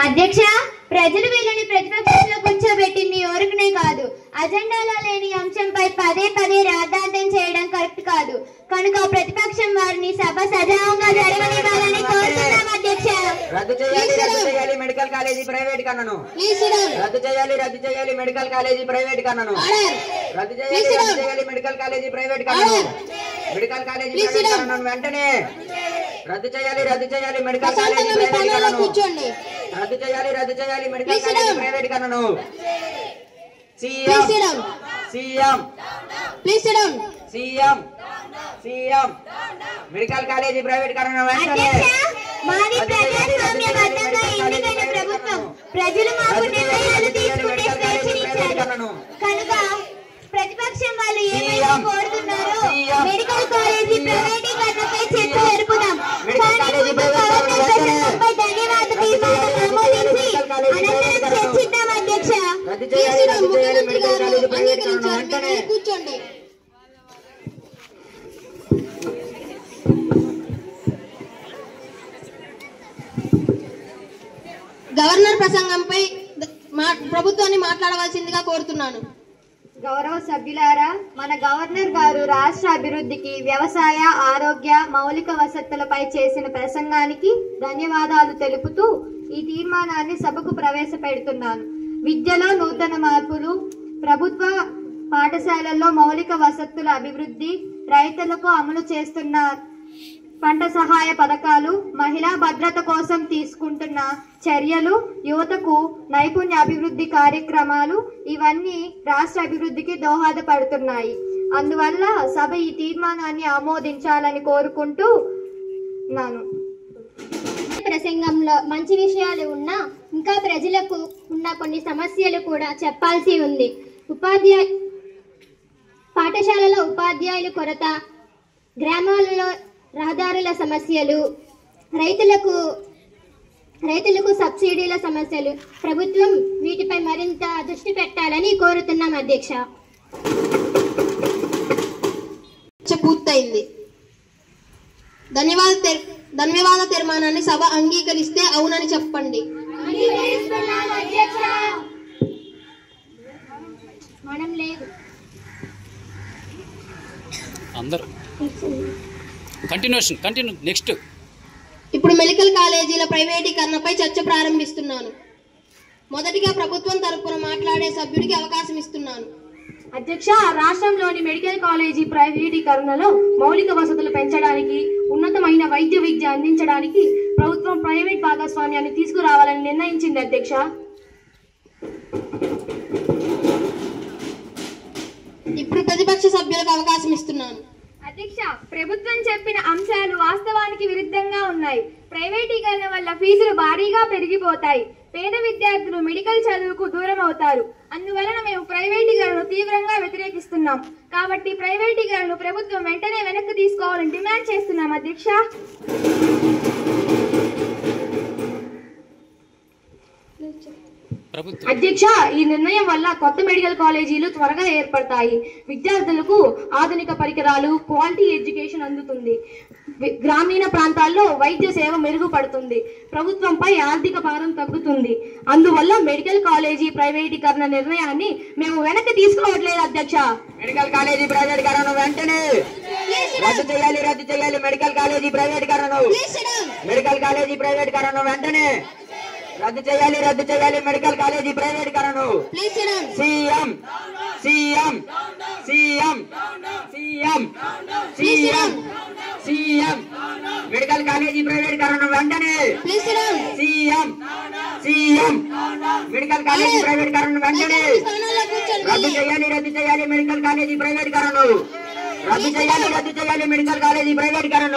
అధ్యక్ష, ప్రజలు వీళ్ళని ప్రతిపక్షంలో కూర్చోబెట్టింది ఊరుకునే కాదు, అజెండాలో లేని అంశంపై పదే పదే రాద్ధాంతం చేయడం కరెక్ట్ కాదు. కనుక ప్రతిపక్షం వారిని సభ సజావుగా జరగనివ్వాలని కోరుతున్నాం అధ్యక్ష. రద్దు చేయాలి మెడికల్ కాలేజీ ప్రైవేట్ కన్నను. రద్దు చేయాలి మెడికల్ కాలేజీ ప్రైవేట్ కన్నను. రద్దు చేయాలి మెడికల్ కాలేజీ ప్రైవేట్ కన్నను. మెడికల్ కాలేజీ ప్రైవేట్ కన్నను వెంటనే రద్దు చేయాలి మెడికల్ కాలేజీ ప్రైవేట్ కన్నను. రద్దు చేయాలి మెడికల్ కాలేజీ ప్రైవేట్ కన్నను. సీఎం మెడికల్ కాలేజీ ప్రైవేట్ కన్నను వెంటనే. మాది ప్రజాస్వామ్యబద్ధంగా ఎన్నికైన ప్రభుత్వం, ప్రజలు మాకు నిర్ణయాలు తీసుకునే స్వేచ్ఛనిచ్చారు. కనుక ప్రతిపక్షం వాళ్ళు ఏమైనా కోరుతున్నారో మెడికల్ కాలేజీ ప్రైవేటీకరణపై చర్చ జరుపుదాం. ధన్యవాద తీర్మానం ఆమోదించి అనంతరం చర్చిద్దాం అధ్యక్ష. కూర్చోండి. గవర్నర్ ప్రసంగంపై ప్రభుత్వాన్ని మాట్లాడవలసిందిగా కోరుతున్నాను. గౌరవ సభ్యులారా, మన గవర్నర్ గారు రాష్ట్ర అభివృద్ధికి, వ్యవసాయ, ఆరోగ్య, మౌలిక వసతులపై చేసిన ప్రసంగానికి ధన్యవాదాలు తెలుపుతూ ఈ తీర్మానాన్ని సభకు ప్రవేశపెడుతున్నాను. విద్యలో నూతన మార్పులు, ప్రభుత్వ పాఠశాలల్లో మౌలిక వసతుల అభివృద్ధి, రైతులకు అమలు చేస్తున్న పంట సహాయ పథకాలు, మహిళా భద్రత కోసం తీసుకుంటున్న చర్యలు, యువతకు నైపుణ్య అభివృద్ధి కార్యక్రమాలు ఇవన్నీ రాష్ట్ర అభివృద్ధికి దోహదపడుతున్నాయి. అందువల్ల సభ ఈ తీర్మానాన్ని ఆమోదించాలని కోరుకుంటూ ప్రసంగంలో మంచి విషయాలు ఉన్నా ఇంకా ప్రజలకు ఉన్న కొన్ని సమస్యలు కూడా చెప్పాల్సి ఉంది. పాఠశాలలో ఉపాధ్యాయుల కొరత, గ్రామాలలో రహదారుల సమస్యలు, రైతులకు సబ్సిడీల సమస్యలు, ప్రభుత్వం వీటిపై మరింత దృష్టి పెట్టాలని కోరుతున్నాం అధ్యక్ష. పూర్తయింది. ధన్యవాద తీర్మానాన్ని సభ అంగీకరిస్తే అవునని చెప్పండి. మనం లేదు. అందరూ కంటిన్యూ నెక్స్ట్. ఇప్పుడు మెడికల్ కాలేజీల ప్రైవేటీకరణపై చర్చ ప్రారంభిస్తున్నాను. మొదటిగా ప్రభుత్వం తరపున మాట్లాడే సభ్యుడికి అవకాశం ఇస్తున్నాను. అధ్యక్ష, రాష్ట్రంలోని మెడికల్ కాలేజీ ప్రైవేటీకరణలో మౌలిక వసతులు పెంచడానికి, ఉన్నతమైన వైద్య విద్య అందించడానికి ప్రభుత్వం ప్రైవేట్ భాగస్వామ్యాన్ని తీసుకురావాలని నిర్ణయించింది అధ్యక్ష. ఇప్పుడు ప్రతిపక్ష సభ్యులకు అవకాశం ఇస్తున్నాను. అధ్యక్ష, ప్రభుత్వం చెప్పిన అంశాలు వాస్తవానికి విరుద్ధంగా ఉన్నాయి. ప్రైవేటీకరణ వల్ల ఫీజులు భారీగా పెరిగిపోతాయి. పేద విద్యార్థులు మెడికల్ చదువుకు దూరం అవుతారు. అందువలన మేము ప్రైవేటీకరణను తీవ్రంగా వ్యతిరేకిస్తున్నాం. కాబట్టి ప్రైవేటీకరణను ప్రభుత్వం వెంటనే వెనక్కి తీసుకోవాలని డిమాండ్ చేస్తున్నాం అధ్యక్ష. అధ్యక్ష, ఈ నిర్ణయం వల్ల కొత్త మెడికల్ కాలేజీలు త్వరగా ఏర్పడతాయి. విద్యార్థులకు ఆధునిక పరికరాలు, క్వాలిటీ ఎడ్యుకేషన్ అందుతుంది. గ్రామీణ ప్రాంతాల్లో వైద్య సేవ మెరుగుపడుతుంది. ప్రభుత్వంపై ఆర్థిక భారం తగ్గుతుంది. అందువల్ల మెడికల్ కాలేజీ ప్రైవేటీకరణ నిర్ణయాన్ని మేము వెనక్కి తీసుకోవట్లేదు అధ్యక్ష. మెడికల్ కాలేజీ ప్రైవేటీకరణ వెంటనే రద్దు చేయాలి మెడికల్ కాలేజీ ప్రైవేటీకరణ. మెడికల్ కాలేజీ ప్రైవేటీకరణ వెంటనే రద్దు చేయాలి మెడికల్ కాలేజీ ప్రైవేటీకరణ. సీఎం మెడికల్ కాలేజీ ప్రైవేటీకరణ వెంటనే. సీఎం మెడికల్ కాలేజీ ప్రైవేటీకరణ వెంటనే రద్దు చేయాలి మెడికల్ కాలేజీ ప్రైవేటీకరణ. రద్దు చేయాలి మెడికల్ కాలేజీ ప్రైవేటీకరణ.